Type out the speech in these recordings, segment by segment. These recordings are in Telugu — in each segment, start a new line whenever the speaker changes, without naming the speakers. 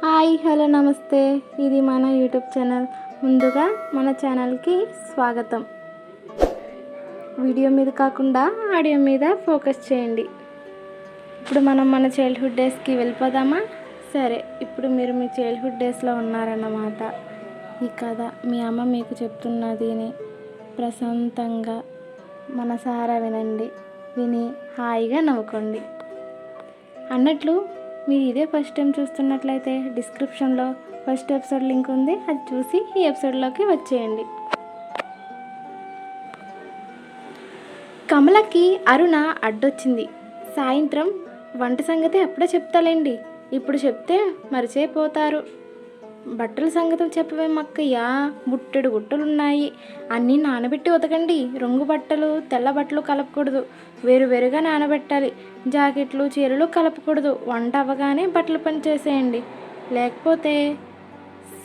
హాయ్ హలో నమస్తే. ఇది మన యూట్యూబ్ ఛానల్. ముందుగా మన ఛానల్కి స్వాగతం. వీడియో మీద కాకుండా ఆడియో మీద ఫోకస్ చేయండి. ఇప్పుడు మనం మన చైల్డ్హుడ్ డేస్కి వెళ్ళిపోదామా? సరే, ఇప్పుడు మీరు మీ చైల్డ్హుడ్ డేస్లో ఉన్నారన్నమాట. ఈ కథ మీ అమ్మ మీకు చెప్తున్నదిని ప్రశాంతంగా మనసారా వినండి. విని హాయిగా నవ్వుకోండి. అన్నట్లు మీరు ఇదే ఫస్ట్ టైం చూస్తున్నట్లయితే డిస్క్రిప్షన్లో ఫస్ట్ ఎపిసోడ్ లింక్ ఉంది, అది చూసి ఈ ఎపిసోడ్లోకి వచ్చేయండి. కమలకి అరుణ అడ్డొచ్చింది. సాయంత్రం వంట సంగతి అప్పుడే చెప్తాలేండి, ఇప్పుడు చెప్తే మరిచిపోతారు. బట్టల సంగతి చెప్పవేమక్కయ్యా, బుట్టెడు గుట్టలున్నాయి, అన్నీ నానబెట్టి ఉతకండి. రంగు బట్టలు తెల్ల బట్టలు కలపకూడదు, వేరువేరుగా నానబెట్టాలి. జాకెట్లు చీరలు కలపకూడదు. వంట అవ్వగానే బట్టల పని చేసేయండి, లేకపోతే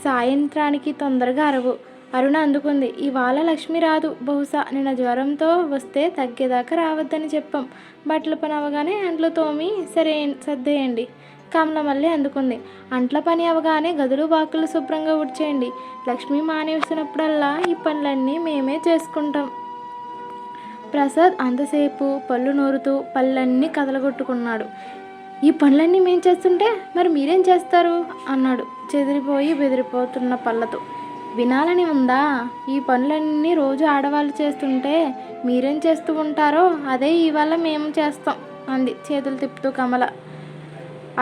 సాయంత్రానికి తొందరగా అరవు. అరుణ అందుకుంది. ఇవాళ లక్ష్మి రాదు, బహుశా నిన్న జ్వరంతో వస్తే తగ్గేదాకా రావద్దని చెప్పాం. బట్టల పని అవగానే అంట్లు తోమి సర్దేయండి. కమల మళ్ళీ అందుకుంది. అంట్ల పని అవగానే గదులు బాకులు శుభ్రంగా ఉడిచేయండి. లక్ష్మి మానేసినప్పుడల్లా ఈ పనులన్నీ మేమే చేసుకుంటాం. ప్రసాద్ అంతసేపు పళ్ళు నూరుతూ పళ్ళన్నీ కదలగొట్టుకున్నాడు. ఈ పనులన్నీ మేం చేస్తుంటే మరి మీరేం చేస్తారు అన్నాడు చెదిరిపోయి బెదిరిపోతున్న పళ్ళతో. వినాలని ఉందా? ఈ పనులన్నీ రోజు ఆడవాళ్ళు చేస్తుంటే మీరేం చేస్తూ ఉంటారో అదే ఇవాళ మేము చేస్తాం అంది చేతులు తిప్పుతూ కమల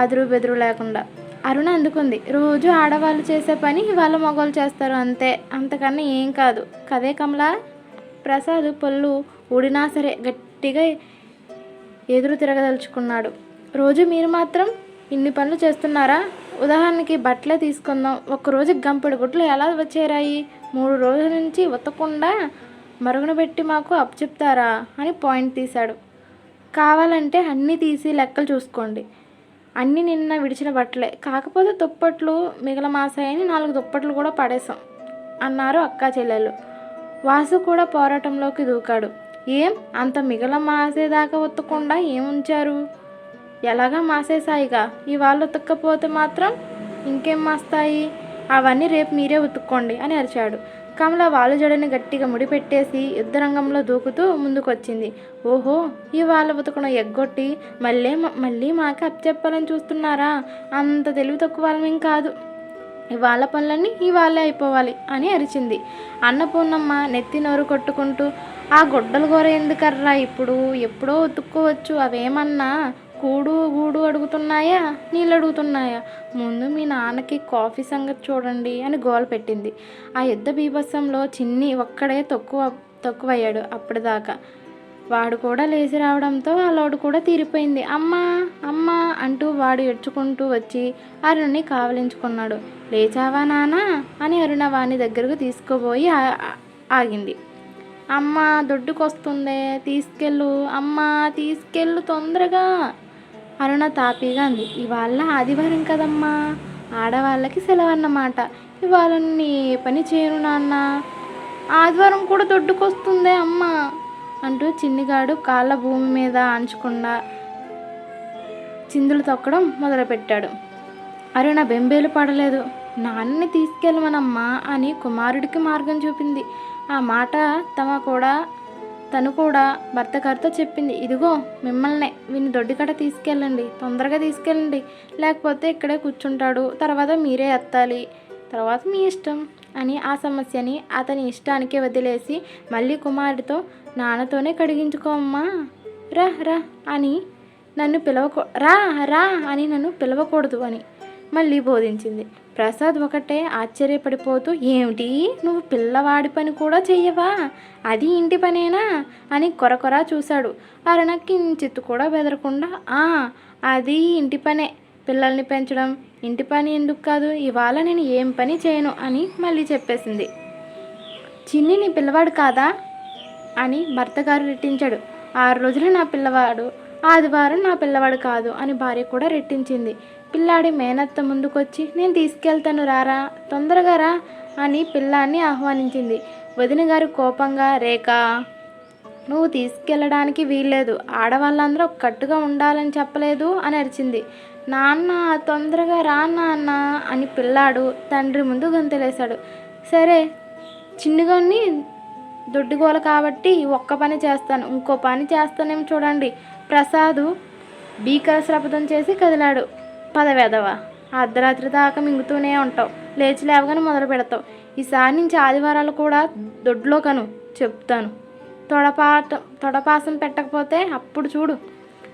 అదురు బెదురు లేకుండా. అరుణ అందుకుంది. రోజు ఆడవాళ్ళు చేసే పని ఇవాళ మగవాళ్ళు చేస్తారు అంతే, అంతకన్నా ఏం కాదు కదే కమల. ప్రసాద్ పళ్ళు ఊడినా సరే గట్టిగా ఎదురు తిరగదలుచుకున్నాడు. రోజు మీరు మాత్రం ఇన్ని పనులు చేస్తున్నారా? ఉదాహరణకి బట్టలే తీసుకుందాం. ఒక్కరోజు గంపెడు గుట్లు ఎలా చేరాయి? 3 రోజుల నుంచి ఉతకకుండా మరుగున పెట్టి మాకు అప్పచెప్తారా అని పాయింట్ తీశాడు. కావాలంటే అన్నీ తీసి లెక్కలు చూసుకోండి. అన్నీ నిన్న విడిచిన బట్టలే, కాకపోతే దుప్పట్లు మిగలమాసాయని 4 దుప్పట్లు కూడా పడేశాం అన్నారు అక్కా చెల్లెలు. వాసు కూడా పోరాటంలోకి దూకాడు. ఏం అంత మిగలమాసేదాకా ఉతకకుండా ఏముంచారు? ఎలాగా మాసేసాయిగా, ఇవాళ ఉతక్కపోతే మాత్రం ఇంకేం మాస్తాయి? అవన్నీ రేపు మీరే ఉతుక్కోండి అని అరిచాడు. కమల వాళ్ళు జడని గట్టిగా ముడిపెట్టేసి యుద్ధరంగంలో దూకుతూ ముందుకొచ్చింది. ఓహో, ఇవాళ ఉతకడం ఎగ్గొట్టి మళ్ళీ మాకు అప్పచెప్పాలని చూస్తున్నారా? అంత తెలివి తక్కువ వాళ్ళమేం కాదు. ఇవాళ పనులన్నీ ఇవాళే అయిపోవాలి అని అరిచింది. అన్నపూర్ణమ్మ నెత్తి నోరు కొట్టుకుంటూ, ఆ గొడ్డలు గోర ఎందుకర్రా, ఎప్పుడో ఉతుక్కోవచ్చు. అవేమన్నా గూడు అడుగుతున్నాయా, నీళ్ళు అడుగుతున్నాయా? ముందు మీ నాన్నకి కాఫీ సంగతి చూడండి అని గోల పెట్టింది. ఆ యుద్ధ బీభత్సంలో చిన్ని ఒక్కడే తక్కువయ్యాడు. అప్పటిదాకా వాడు కూడా లేచి రావడంతో ఆ లోటు కూడా తీరిపోయింది. అమ్మా అమ్మా అంటూ వాడు ఏడ్చుకుంటూ వచ్చి అరుణ్ని కావలించుకున్నాడు. లేచావా నానా అని అరుణ వాణి దగ్గరకు తీసుకుపోయి ఆగింది. అమ్మ దొడ్డుకొస్తుందే, తీసుకెళ్ళు అమ్మా, తీసుకెళ్ళు తొందరగా. అరుణ తాపీగా అంది. ఇవాళ ఆదివారం కదమ్మా, ఆడవాళ్ళకి సెలవన్నమాట. ఇవాళ నీ పని చేయను నాన్న. ఆదివారం కూడా దొడ్డుకొస్తుందే అమ్మా అంటూ చిన్నిగాడు కాళ్ళ భూమి మీద ఆంచకుండా చిందులు తొక్కడం మొదలుపెట్టాడు. అరుణ బెంబేలు పడలేదు. నాన్నని తీసుకెళ్ళమనమ్మా అని కుమారుడికి మార్గం చూపింది. ఆ మాట తను కూడా భర్త గారితో చెప్పింది. ఇదిగో మిమ్మల్నే, వీని దొడ్డికట తీసుకెళ్ళండి, తొందరగా తీసుకెళ్ళండి, లేకపోతే ఇక్కడే కూర్చుంటాడు, తర్వాత మీరే ఎత్తాలి, తర్వాత మీ ఇష్టం అని ఆ సమస్యని అతని ఇష్టానికే వదిలేసి మళ్ళీ కుమారుడితో, నాన్నతోనే కడిగించుకో అమ్మా, రా రా అని నన్ను నన్ను పిలవకూడదు అని మళ్ళీ బోధించింది. ప్రసాద్ ఒకటే ఆశ్చర్యపడిపోతూ, ఏమిటి నువ్వు పిల్లవాడి పని కూడా చెయ్యవా? అది ఇంటి పనేనా అని కొరకొరా చూశాడు. అరుణకి కించిత్తు కూడా బెదరకుండా, అది ఇంటి పనే, పిల్లల్ని పెంచడం ఇంటి పని ఎందుకు కాదు, ఇవాళ నేను ఏం పని చేయను అని మళ్ళీ చెప్పేసింది. చిన్ని నీ పిల్లవాడు కాదా అని భర్త గారు రెట్టించాడు. 6 రోజులు నా పిల్లవాడు, ఆదివారం నా పిల్లవాడు కాదు అని భార్య కూడా రెట్టించింది. పిల్లాడి మేనత్త ముందుకొచ్చి, నేను తీసుకెళ్తాను రారా, తొందరగా రా అని పిల్లాన్ని ఆహ్వానించింది. వదిన గారు కోపంగా, రేఖ నువ్వు తీసుకెళ్ళడానికి వీల్లేదు, ఆడవాళ్ళందరూ కట్టుగా ఉండాలని చెప్పలేదు అని అరిచింది. నాన్న తొందరగా రా నాన్న అని పిల్లాడు తండ్రి ముందు గంతులేశాడు. సరే చిన్నగాన్ని దొడ్డిగోల కాబట్టి ఒక్క పని చేస్తాను, ఇంకో పని చేస్తానేమో చూడండి. ప్రసాదు బీకర శ్రపథం చేసి కదిలాడు. పదవేదవా, అర్ధరాత్రి దాకా మింగుతూనే ఉంటావు, లేచి లేవగానే మొదలు పెడతావు. ఈసారి నుంచి ఆదివారాలు కూడా దొడ్లో కను చెప్తాను. తొడపాసం పెట్టకపోతే అప్పుడు చూడు.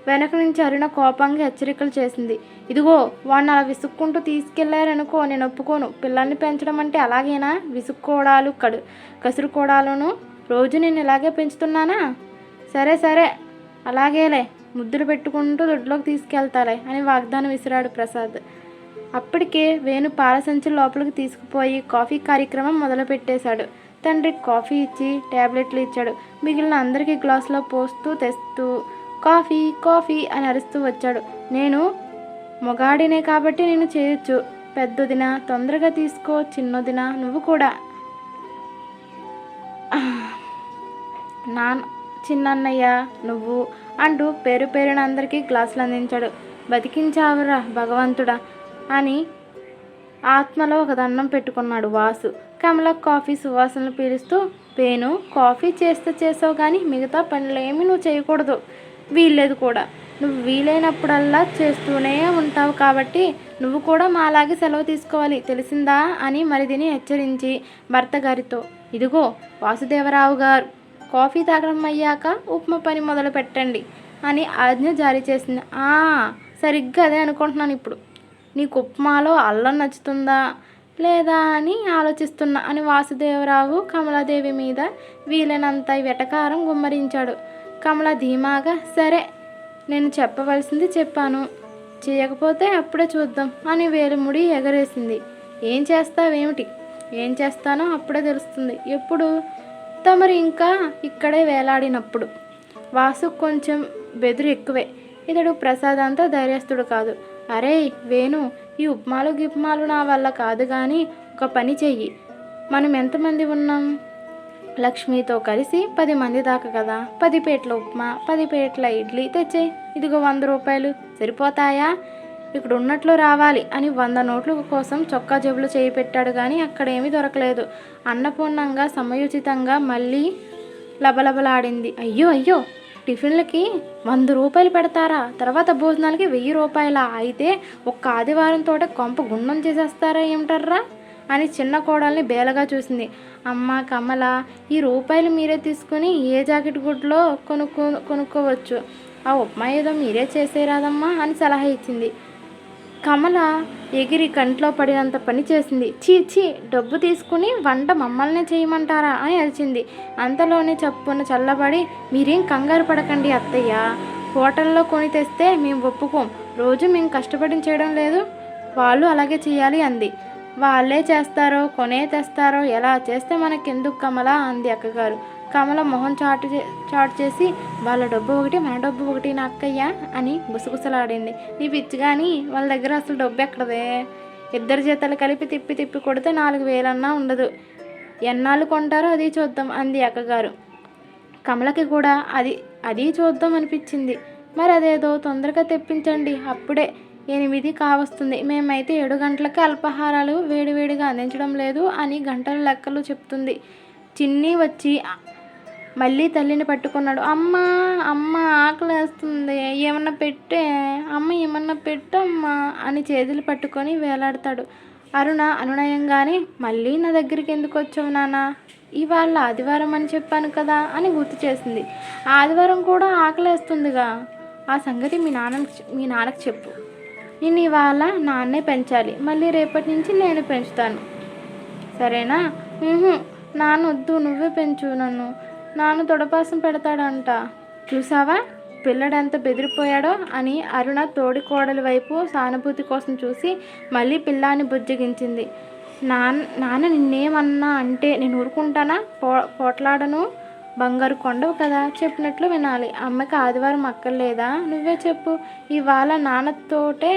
వెనక నుంచి అరుణ కోపంగా హెచ్చరికలు చేసింది. ఇదిగో వాడిని అలా విసుక్కుంటూ తీసుకెళ్లారనుకో, నేను ఒప్పుకోను. పిల్లల్ని పెంచడం అంటే అలాగేనా? విసుక్కోవడాలు కసురుకోవడాలను రోజు నేను ఇలాగే పెంచుతున్నానా? సరే సరే అలాగేలే, ముద్దులు పెట్టుకుంటూ దొడ్లోకి తీసుకెళ్తాలే అని వాగ్దానం విసిరాడు ప్రసాద్. అప్పటికే వేణు పాల సంచి లోపలికి తీసుకుపోయి కాఫీ కార్యక్రమం మొదలుపెట్టేశాడు. తండ్రికి కాఫీ ఇచ్చి ట్యాబ్లెట్లు ఇచ్చాడు. మిగిలిన అందరికీ గ్లాసులో పోస్తూ తెస్తూ కాఫీ కాఫీ అని అరుస్తూ వచ్చాడు. నేను మొగాడినే కాబట్టి నేను చేయొచ్చు. పెద్దదిన తొందరగా తీసుకో, చిన్నదిన నువ్వు కూడా. చిన్నన్నయ్య నువ్వు అంటూ పేరు పేరున అందరికీ గ్లాసులు అందించాడు. బతికించావురా భగవంతుడా అని ఆత్మలో ఒక దండం పెట్టుకున్నాడు వాసు. కమల కాఫీ సువాసనలు పీలుస్తూ, వేణు కాఫీ చేసావు కానీ మిగతా పనులేమీ నువ్వు చేయకూడదు, వీల్లేదు కూడా. నువ్వు వీలైనప్పుడల్లా చేస్తూనే ఉంటావు కాబట్టి నువ్వు కూడా మాలాగే సెలవు తీసుకోవాలి, తెలిసిందా అని మరిదిని హెచ్చరించి భర్త గారితో, ఇదిగో వాసుదేవరావు గారు, కాఫీ తాగడం అయ్యాక ఉప్మా పని మొదలు పెట్టండి అని ఆజ్ఞ జారీ చేసింది. సరిగ్గా అదే అనుకుంటున్నాను ఇప్పుడు. నీకు ఉప్మాలో అల్లం నచ్చుతుందా లేదా అని ఆలోచిస్తున్నా అని వాసుదేవరావు కమలాదేవి మీద వీలైనంత వెటకారం గుమ్మరించాడు. కమల ధీమాగా, సరే నేను చెప్పవలసింది చెప్పాను, చేయకపోతే అప్పుడే చూద్దాం అని వేలుముడి ఎగరేసింది. ఏం చేస్తావేమిటి? ఏం చేస్తానో అప్పుడే తెలుస్తుంది. ఎప్పుడు? తమరు ఇంకా ఇక్కడే వేలాడినప్పుడు. వాసు కొంచెం బెదురు ఎక్కువే. ఇతడు ప్రసాద్ అంతా ధైర్యస్తుడు కాదు. అరే వేణు, ఈ ఉప్మాలు నా వల్ల కాదు కానీ ఒక పని చెయ్యి. మనం ఎంతమంది ఉన్నాం? లక్ష్మితో కలిసి 10 మంది దాకా కదా. 10 పేట్ల ఉప్మా, 10 పేట్ల ఇడ్లీ తెచ్చేయి. ఇదిగో 100 రూపాయలు సరిపోతాయా? ఇక్కడ ఉన్నట్లు రావాలి అని 100 నోట్ల కోసం చొక్కా జేబులు చేయి పెట్టాడు కానీ అక్కడేమీ దొరకలేదు. అన్నపూర్ణంగా సమయోచితంగా మళ్ళీ లబలబలాడింది. అయ్యో టిఫిన్లకి 100 రూపాయలు పెడతారా? తర్వాత భోజనాలకి 1000 రూపాయలా? అయితే ఒక్క ఆదివారంతో కొంప గుండం చేసేస్తారా ఏమిటర్రా అని చిన్న కోడల్ని బేలగా చూసింది. అమ్మ కమల, ఈ రూపాయలు మీరే తీసుకుని ఏ జాకెట్ గుడ్లో కొనుక్కోవచ్చు. ఆ ఉప్మా ఏదో మీరే చేసేరాదమ్మా అని సలహా ఇచ్చింది. కమల ఎగిరి కంట్లో పడినంత పని చేసింది. చీ డబ్బు తీసుకుని వంట మమ్మల్నే చేయమంటారా అని అరిచింది. అంతలోనే చప్పున చల్లబడి, మీరేం కంగారు పడకండి అత్తయ్య, హోటల్లో కొని తెస్తే మేము ఒప్పుకోం. రోజు మేము కష్టపడి చేయడం లేదు, వాళ్ళు అలాగే చేయాలి అంది. వాళ్ళే చేస్తారో కొనే తెస్తారో ఎలా చేస్తే మనకెందుకు కమల అంది అక్కగారు. కమల మొహం చాటు చేసి, వాళ్ళ డబ్బు ఒకటి మన డబ్బు ఒకటి నా అక్కయ్య అని గుసగుసలాడింది. నీ పిచ్చి కానీ వాళ్ళ దగ్గర అసలు డబ్బు ఎక్కడదే? 2 జీతాలు కలిపి తిప్పి కొడితే 4000 ఉండదు. ఎన్నాళ్ళు కొంటారో అది చూద్దాం అంది అక్కగారు. కమలకి కూడా అది చూద్దాం అనిపించింది. మరి అదేదో తొందరగా తెప్పించండి, అప్పుడే 8 కావస్తుంది. మేమైతే 7 గంటలకి అల్పాహారాలు వేడివేడిగా అందించడం లేదు అని గంటల లెక్కలు చెప్తుంది. చిన్ని వచ్చి మళ్ళీ తల్లిని పట్టుకున్నాడు. అమ్మ ఆకలి వేస్తుంది, ఏమన్నా పెట్టే అమ్మ, ఏమన్నా పెట్టమ్మా అని చేతులు పట్టుకొని వేలాడతాడు. అరుణ అనునయంగానే, మళ్ళీ నా దగ్గరికి ఎందుకు వచ్చావు నాన్న? ఇవాళ ఆదివారం అని చెప్పాను కదా అని గుర్తు చేసింది. ఆదివారం కూడా ఆకలేస్తుందిగా, ఆ సంగతి మీ నాన్నకు చెప్పు. నేను ఇవాళ నాన్నే పెంచాలి, మళ్ళీ రేపటి నుంచి నేను పెంచుతాను, సరేనా? నాన్న వద్దు, నువ్వే పెంచు నన్ను, నాన్న తొడపాసం పెడతాడంట. చూసావా పిల్లడెంత బెదిరిపోయాడో అని అరుణ తోడి కోడలి వైపు సానుభూతి కోసం చూసి మళ్ళీ పిల్లాన్ని బుజ్జగించింది. నాన్న నిన్నేమన్నా అంటే నేను ఊరుకుంటానా? పోట్లాడను, బంగారు కొండవు కదా, చెప్పినట్లు వినాలి. అమ్మకి ఆదివారం అక్కర్లేదా? నువ్వే చెప్పు. ఇవాళ నాన్నతోటే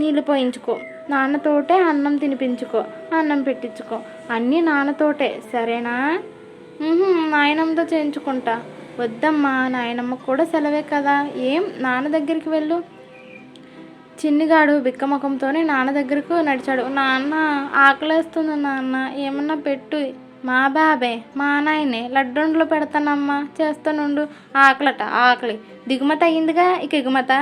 నీళ్ళు పోయించుకో, నాన్నతోటే అన్నం తినిపించుకో, అన్నం పెట్టించుకో, అన్నీ నాన్నతోటే, సరేనా? నాయనమ్మతో చేయించుకుంటా. వద్దమ్మా, నాయనమ్మ కూడా సెలవే కదా, ఏం నాన్న దగ్గరికి వెళ్ళు. చిన్నిగాడు బిక్కముఖంతోనే నాన్న దగ్గరకు నడిచాడు. నాన్న ఆకలేస్తుంది నాన్న, ఏమన్నా పెట్టు. మా బాబే మా నాయనే లడ్డుండ్లు పెడతానమ్మా, చేస్తానుండు. ఆకలట ఆకలి, దిగుమతి అయ్యిందిగా ఇక ఎగుమత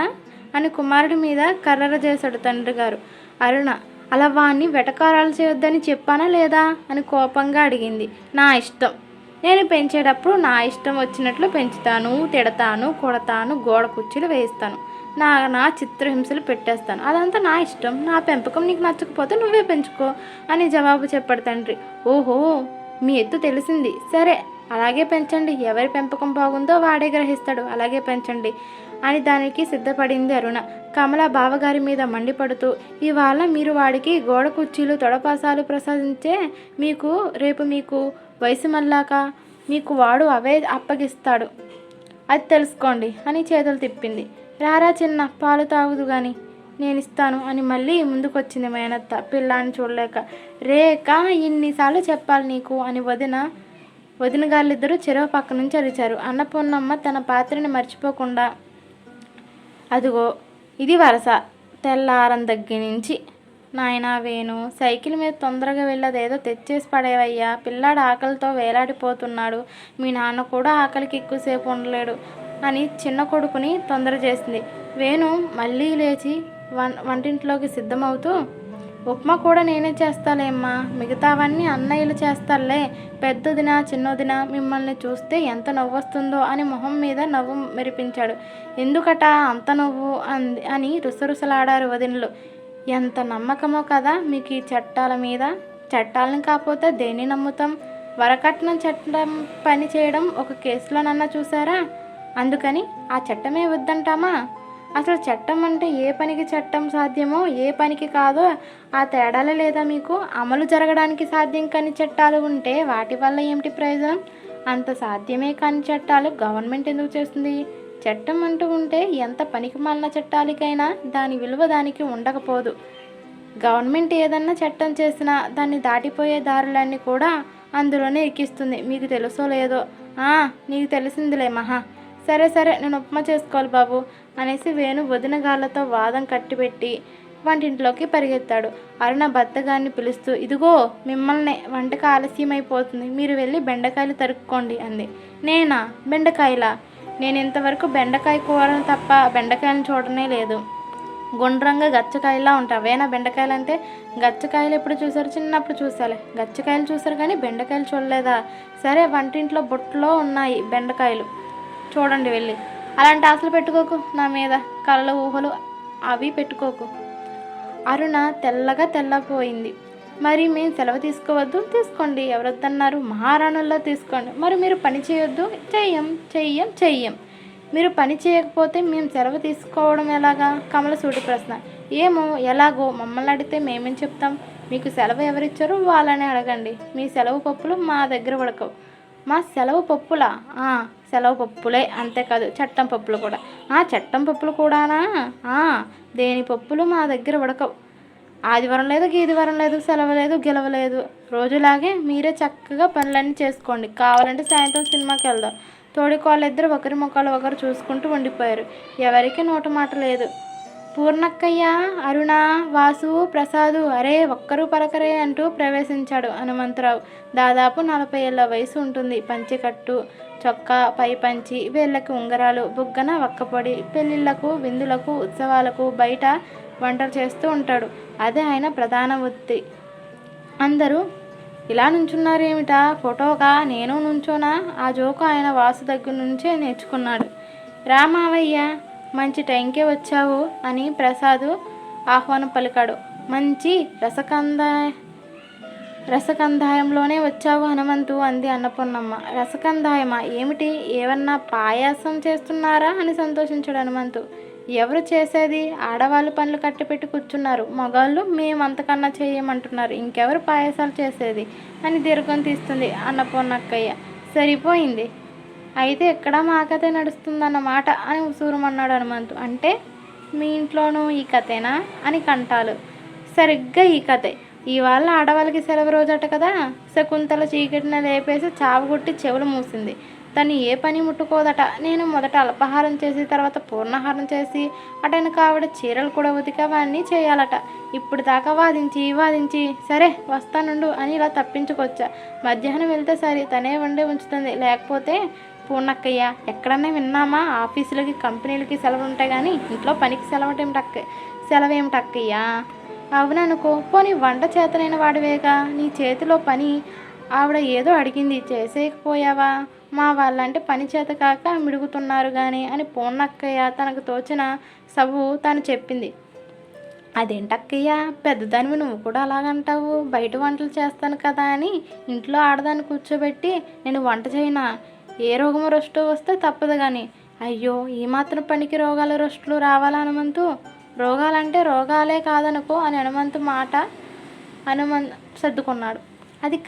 అని కుమారుడి మీద కర్రర చేశాడు తండ్రి గారు. అరుణ అలా వాణ్ణి వెటకారాలు చేయొద్దని చెప్పానా లేదా అని కోపంగా అడిగింది. నా ఇష్టం, నేను పెంచేటప్పుడు నా ఇష్టం వచ్చినట్లు పెంచుతాను, తిడతాను, కొడతాను, గోడ కుర్చీలు వేయిస్తాను, నా చిత్రహింసలు పెట్టేస్తాను. అదంతా నా ఇష్టం, నా పెంపకం నీకు నచ్చకపోతే నువ్వే పెంచుకో అని జవాబు చెప్పాడు తండ్రి. ఓహో, మీ ఎత్తు తెలిసింది, సరే అలాగే పెంచండి, ఎవరి పెంపకం బాగుందో వాడే గ్రహిస్తాడు, అలాగే పెంచండి అని దానికి సిద్ధపడింది అరుణ. కమల బావగారి మీద మండిపడుతూ, ఇవాళ మీరు వాడికి గోడ కుర్చీలు తొడపాసాలు ప్రసాదించే రేపు మీకు వయసు మళ్ళాక మీకు వాడు అవే అప్పగిస్తాడు, అది తెలుసుకోండి అని చేతులు తిప్పింది. రారా చిన్న, పాలు తాగుదు గాని నేను ఇస్తాను అని మళ్ళీ ముందుకొచ్చింది మేనత్త పిల్లాన్ని చూడలేక. రేఖ, ఇన్నిసార్లు చెప్పాలి నీకు అని వదిన గాళ్ళిద్దరూ చెరువు పక్క నుంచి అరిచారు. అన్నపూర్ణమ్మ తన పాత్రని మర్చిపోకుండా, అదిగో ఇది వరస, తెల్లారం దగ్గర నుంచి. నాయనా వేణు, సైకిల్ మీద తొందరగా వెళ్ళదేదో తెచ్చేసి పడేవయ్యా, పిల్లాడు ఆకలితో వేలాడిపోతున్నాడు, మీ నాన్న కూడా ఆకలికి ఎక్కువసేపు ఉండలేడు అని చిన్న కొడుకుని తొందర చేసింది. వేణు మళ్ళీ లేచి వంటింట్లోకి సిద్ధమవుతూ, ఉప్మా కూడా నేనే చేస్తాలేమ్మా, మిగతావన్నీ అన్నయ్యలు చేస్తారులే, పెద్దదిన చిన్నదిన మిమ్మల్ని చూస్తే ఎంత నవ్వొస్తుందో అని మొహం మీద నవ్వు మెరిపించాడు. ఎందుకట అంత నవ్వు అని రుసరుసలాడారు వదినలు. ఎంత నమ్మకమో కదా మీకు ఈ చట్టాల మీద. చట్టాలను కాకపోతే దేన్ని నమ్ముతాం? వరకట్నం చట్టం పని చేయడం ఒక కేసులోనన్నా చూసారా? అందుకని ఆ చట్టమే వద్దంటామా? అసలు చట్టం అంటే ఏ పనికి చట్టం సాధ్యమో ఏ పనికి కాదో ఆ తేడాలే లేదా మీకు? అమలు జరగడానికి సాధ్యం కాని చట్టాలు ఉంటే వాటి వల్ల ఏమిటి ప్రయోజనం? అంత సాధ్యమే కాని చట్టాలు గవర్నమెంట్ ఎందుకు చేస్తుంది? చట్టం అంటూ ఉంటే ఎంత పనికి మాలిన చట్టాలకైనా దాని విలువ దానికి ఉండకపోదు. గవర్నమెంట్ ఏదన్నా చట్టం చేసినా దాన్ని దాటిపోయే దారులన్నీ కూడా అందులోనే ఎక్కిస్తుంది. మీకు తెలుసో లేదో? నీకు తెలిసిందిలే మహా. సరే సరే, నేను ఉప్మా చేసుకోవాలి బాబు అనేసి వేణు వదిన గాళ్ళతో వాదం కట్టిపెట్టి వంటింట్లోకి పరిగెత్తాడు. అరుణ భర్తగారిని పిలుస్తూ, ఇదిగో మిమ్మల్ని, వంటకు ఆలస్యం అయిపోతుంది, మీరు వెళ్ళి బెండకాయలు తరుక్కోండి అంది. నేనా? బెండకాయలా? నేను ఇంతవరకు బెండకాయ కూరను తప్ప బెండకాయలను చూడనే లేదు. గుండ్రంగా గచ్చకాయలా ఉంటాయి, అవేనా బెండకాయలు అంటే? గచ్చకాయలు ఎప్పుడు చూసారు? చిన్నప్పుడు చూసాలే. గచ్చకాయలు చూసారు కానీ బెండకాయలు చూడలేదా? సరే, వంటింట్లో బుట్టలో ఉన్నాయి బెండకాయలు, చూడండి వెళ్ళి. అలాంటి ఆశలు పెట్టుకోకు నా మీద, కళ్ళ ఊహలు అవి పెట్టుకోకు. అరుణ తెల్లగా తెల్లపోయింది. మరి మేము సెలవు తీసుకోవద్దు? తీసుకోండి, ఎవరొద్దన్నారు? మహారాణుల్లో తీసుకోండి. మరి మీరు పని చేయొద్దు? చెయ్యం. మీరు పని చేయకపోతే మేము సెలవు తీసుకోవడం ఎలాగా? కమల సూటి ప్రశ్న. ఏమో, ఎలాగో మమ్మల్ని అడిగితే మేమేం చెప్తాం? మీకు సెలవు ఎవరిచ్చారో వాళ్ళని అడగండి. మీ సెలవు పప్పులు మా దగ్గర ఉడకవు. మా సెలవు పప్పులా? సెలవు పప్పులే, అంతేకాదు చట్టం పప్పులు కూడా. చట్టం పప్పులు కూడానా? దేని పప్పులు మా దగ్గర ఉడకవు. ఆదివారం లేదు, గీదివారం లేదు, సెలవు లేదు, గెలవలేదు. రోజులాగే మీరే చక్కగా పనులన్నీ చేసుకోండి. కావాలంటే సాయంత్రం సినిమాకి వెళ్దాం. తోడికోళ్ళిద్దరు ఒకరి ముఖాలు ఒకరు చూసుకుంటూ ఉండిపోయారు. ఎవరికి నోట మాట లేదు. పూర్ణక్కయ్య, అరుణ, వాసు, ప్రసాదు, అరే ఒక్కరూ పలకరే అంటూ ప్రవేశించాడు హనుమంతరావు. దాదాపు 40 ఏళ్ల వయసు ఉంటుంది. పంచెకట్టు, చొక్కా, పై పంచి, వేళ్ళకి ఉంగరాలు, బుగ్గన వక్కపొడి. పెళ్ళిళ్ళకు, విందులకు, ఉత్సవాలకు బయట వంటలు చేస్తూ ఉంటాడు. అదే ఆయన ప్రధాన వృత్తి. అందరూ ఇలా నుంచున్నారేమిటా? ఫోటోగా నేను నుంచోనా? ఆ జోకు ఆయన వాసు దగ్గర నుంచే నేర్చుకున్నాడు. రామావయ్య, మంచి టైంకే వచ్చావు అని ప్రసాదు ఆహ్వానం పలికాడు. మంచి రసకందాయంలోనే వచ్చావు హనుమంతు అంది అన్నపూర్ణమ్మ. రసకందాయమా? ఏమిటి? ఏమన్నా పాయాసం చేస్తున్నారా అని సంతోషించాడు హనుమంతు. ఎవరు చేసేది? ఆడవాళ్ళు పనులు కట్టిపెట్టి కూర్చున్నారు, మగాళ్ళు మేము అంతకన్నా చేయమంటున్నారు, ఇంకెవరు పాయసాలు చేసేది అని దీర్ఘం తీస్తుంది అన్నపూర్ణక్కయ్య. సరిపోయింది, అయితే ఎక్కడ మా కథే నడుస్తుందన్నమాట అని ఉసూరుమన్నాడు హనుమంతు. అంటే మీ ఇంట్లోనూ ఈ కథేనా అని కంటాలు. సరిగ్గా ఈ కథే. ఇవాళ ఆడవాళ్ళకి సెలవు రోజట కదా. శకుంతల చీకటిన లేపేసి చావగొట్టి చెవులు మూసింది. తను ఏ పని ముట్టుకోదట. నేను మొదట అల్పాహారం చేసి తర్వాత పూర్ణాహారం చేసి అటెనక ఆవిడ చీరలు కూడా ఉతికి అవన్నీ చేయాలట. ఇప్పుడు దాకా వాదించి సరే వస్తానుండు అని ఇలా తప్పించుకొచ్చా. మధ్యాహ్నం వెళ్తే సరే తనే వండే ఉంచుతుంది. లేకపోతే పూర్ణక్కయ్య ఎక్కడన్నా విన్నామా ఆఫీసులకి కంపెనీలకి సెలవులు ఉంటాయి కానీ ఇంట్లో పనికి సెలవేమిటక్కయ్యా? అవుననుకో. పోనీ వంట చేతనైన వాడివేగా, నీ చేతిలో పని ఆవిడ ఏదో అడిగింది చేసేయకపోయావా? మా వాళ్ళంటే పని చేత కాక మిడుగుతున్నారు కానీ అని పూర్ణక్కయ్య తనకు తోచిన సబు తాను చెప్పింది. అదేంటక్కయ్య పెద్దదానివి నువ్వు కూడా అలాగంటావు? బయట వంటలు చేస్తాను కదా అని ఇంట్లో ఆడదాన్ని కూర్చోబెట్టి నేను వంట చేయనా? ఏ రోగము రొస్టు వస్తే తప్పదు కానీ. అయ్యో ఈ మాత్రం పనికి రోగాలు రొస్టులు రావాలా హనుమంతు? రోగాలంటే రోగాలే కాదనుకో అని హనుమంత్ సర్దుకున్నాడు. అది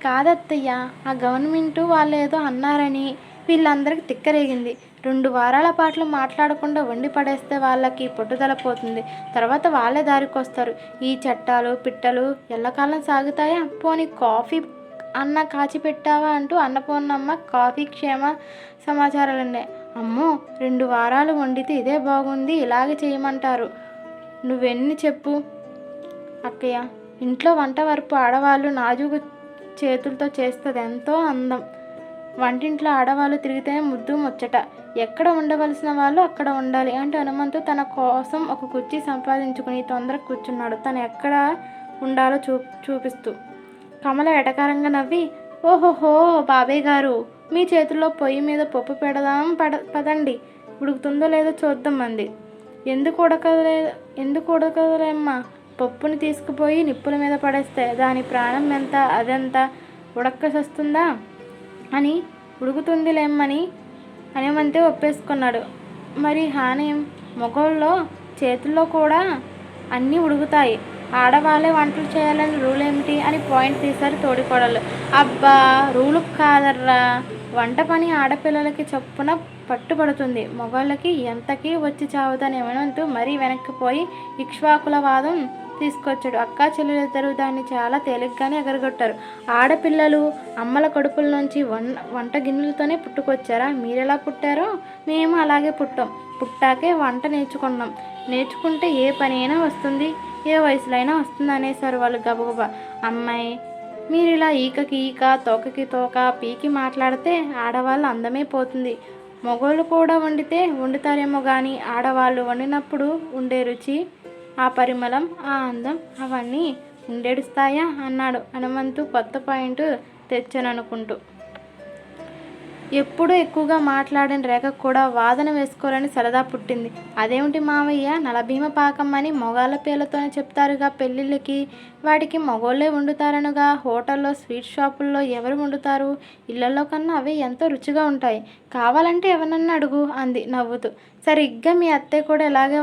కాదత్తయ్య, ఆ గవర్నమెంటు వాళ్ళు ఏదో అన్నారని వీళ్ళందరికీ తిక్కరేగింది. 2 వారాల పాటలు మాట్లాడకుండా వండి పడేస్తే వాళ్ళకి పట్టుదల పోతుంది. తర్వాత వాళ్ళే దారికొస్తారు. ఈ చట్టాలు పిట్టలు ఎల్లకాలం సాగుతాయా? పోనీ కాఫీ అన్న కాచి పెట్టావా అంటూ అన్నపూర్ణమ్మ కాఫీ క్షేమ సమాచారాలండి. అమ్మో 2 వారాలు వండితే ఇదే బాగుంది, ఇలాగే చేయమంటారు. నువ్వెన్ని చెప్పు అక్కయ్య. ఇంట్లో వంట వరపు ఆడవాళ్ళు నాజూకు చేతులతో చేస్తుంది ఎంతో అందం. వంటింట్లో ఆడవాళ్ళు తిరిగితేనే ముద్దు ముచ్చట. ఎక్కడ ఉండవలసిన వాళ్ళు అక్కడ ఉండాలి అంటూ హనుమంతు తన కోసం ఒక కుర్చీ సంపాదించుకుని తొందరగా కూర్చున్నాడు. తను ఎక్కడ ఉండాలో చూపిస్తూ. కమల ఎటకారంగా నవ్వి, ఓహోహో బాబాయ్ గారు, మీ చేతుల్లో పొయ్యి మీద పప్పు పెడదాం పదండి, ఉడుకుతుందో లేదో చూద్దాం అంది. ఎందుకు ఉడకలేమ్మా? పప్పుని తీసుకుపోయి నిప్పుల మీద పడేస్తే దాని ప్రాణం ఎంత, అదెంత ఉడక్కసొస్తుందా అని ఉడుకుతుందిలేమ్మని హనుమంతే ఒప్పేసుకున్నాడు. మరి హానేం? మొగోళ్ళలో చేతుల్లో కూడా అన్నీ ఉడుకుతాయి, ఆడవాళ్ళే వంటలు చేయాలని రూల్ ఏమిటి అని పాయింట్ తీశారు తోడికోడళ్ళు. అబ్బా రూలు కాదర్రా, వంట పని ఆడపిల్లలకి చొప్పున పట్టుబడుతుంది, మొగోళ్ళకి ఎంతకీ వచ్చి చావుదని హనుమంతు మరీ వెనక్కిపోయి ఇక్ష్వాకుల వాదం తీసుకొచ్చాడు. అక్కా చెల్లెలిద్దరూ దాన్ని చాలా తేలిగ్గానే ఎగరగొట్టారు. ఆడపిల్లలు అమ్మల కడుపుల నుంచి వంట గిన్నెలతోనే పుట్టుకొచ్చారా? మీరెలా పుట్టారో మేము అలాగే పుట్టాకే వంట నేర్చుకున్నాం. నేర్చుకుంటే ఏ పని అయినా వస్తుంది, ఏ వయసులో అయినా వస్తుంది అనేసారు వాళ్ళు గబగబా. అమ్మాయి మీరు ఇలా ఈకకి ఈక తోకకి తోక పీకి మాట్లాడితే ఆడవాళ్ళు అందమే పోతుంది. మగోళ్ళు కూడా వండుతారేమో కానీ ఆడవాళ్ళు వండినప్పుడు ఉండే రుచి, ఆ పరిమళం, ఆ అందం అవన్నీ ఉండేడుస్తాయా అన్నాడు హనుమంతు కొత్త పాయింట్ తెచ్చాననుకుంటూ. ఎప్పుడూ ఎక్కువగా మాట్లాడిన రేఖకు కూడా వాదన వేసుకోవాలని సరదా పుట్టింది. అదేమిటి మావయ్య, నలభీమ పాకం అని మొగాళ్ళ పేర్లతోనే చెప్తారుగా పెళ్ళిళ్ళకి, వాటికి మగోళ్ళే వండుతారనుగా? హోటల్లో స్వీట్ షాపుల్లో ఎవరు వండుతారు? ఇళ్లలో కన్నా అవి ఎంతో రుచిగా ఉంటాయి. కావాలంటే ఎవరన్నా అడుగు అంది నవ్వుతూ. సరిగ్గా మీ అత్తయ్య కూడా ఇలాగే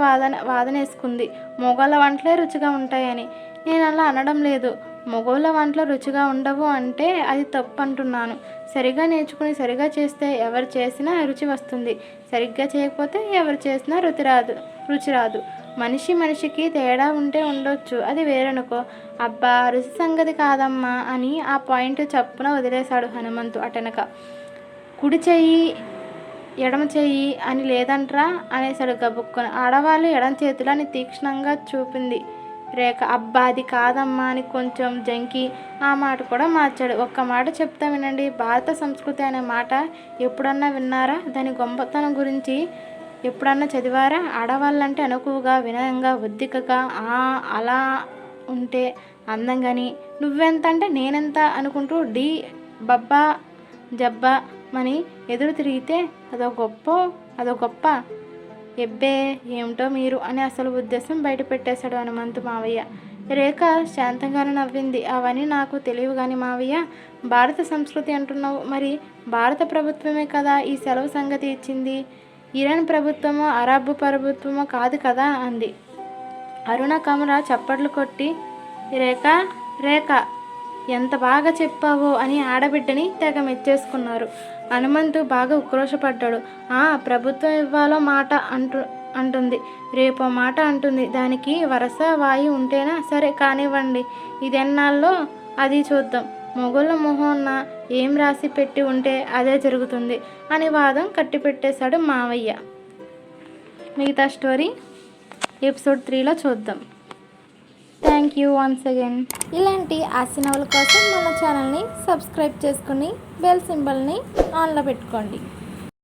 వాదనేసుకుంది, మొగోళ్ళ వంటలే రుచిగా ఉంటాయని. నేను అలా అనడం లేదు. మగోళ్ళ వంటలు రుచిగా ఉండవు అంటే అది తప్పు అంటున్నాను. సరిగా నేర్చుకుని సరిగా చేస్తే ఎవరు చేసినా రుచి వస్తుంది. సరిగ్గా చేయకపోతే ఎవరు చేసినా రుచి రాదు. మనిషికి తేడా ఉంటే ఉండొచ్చు, అది వేరనుకో. అబ్బా రుచి సంగతి కాదమ్మా అని ఆ పాయింట్ చప్పున వదిలేశాడు హనుమంతు అటెనక. కుడి చెయ్యి ఎడమ చెయ్యి అని లేదంట్రా అనేసాడు గబుక్కున. ఆడవాళ్ళు ఎడమ చేతులు అని తీక్షణంగా చూపింది రేఖ. అబ్బా అది కాదమ్మా అని కొంచెం జంకి ఆ మాట కూడా మార్చాడు. ఒక్క మాట చెప్తా వినండి. భారత సంస్కృతి అనే మాట ఎప్పుడన్నా విన్నారా? దాని గొప్పతనం గురించి ఎప్పుడన్నా చదివారా? ఆడవాళ్ళంటే అనుకువగా, వినయంగా, ఒద్దికగా, అలా ఉంటే అందంగాని, నువ్వెంత అంటే నేనెంత అనుకుంటూ బబ్బా జబ్బా మని ఎదురు తిరిగితే అదో గొప్ప ఎబ్బే ఏమిటో మీరు అని అసలు ఉద్దేశం బయట పెట్టేశాడు హనుమంతు మావయ్య. రేఖ శాంతంగానే నవ్వింది. అవన్నీ నాకు తెలియవు కానీ మావయ్య, భారత సంస్కృతి అంటున్నావు, మరి భారత ప్రభుత్వమే కదా ఈ సెలవు సంగతి ఇచ్చింది. ఇరాన్ ప్రభుత్వమో అరబ్ ప్రభుత్వమో కాదు కదా అంది. అరుణ కమల చప్పట్లు కొట్టి రేఖ ఎంత బాగా చెప్పావో అని ఆడబిడ్డని తెగ మెచ్చేసుకున్నారు. హనుమంతు బాగా ఉక్రోషపడ్డాడు. ప్రభుత్వం ఇవ్వాలో మాట అంటుంది, రేపో మాట అంటుంది. దానికి వరస వాయి ఉంటేనా? సరే కానివ్వండి, ఇదెన్నాళ్ళో అది చూద్దాం. మొగోళ్ళ మొహోన్న ఏం రాసి పెట్టి ఉంటే అదే జరుగుతుంది అని వాదం కట్టిపెట్టేశాడు మావయ్య. మిగతా స్టోరీ ఎపిసోడ్ 3లో చూద్దాం. Thank you once again. ఇలాంటి ఆసనవుల కోసం మన ఛానల్ని సబ్స్క్రైబ్ చేసుకుని బెల్ సింబల్ని ఆన్లో పెట్టుకోండి.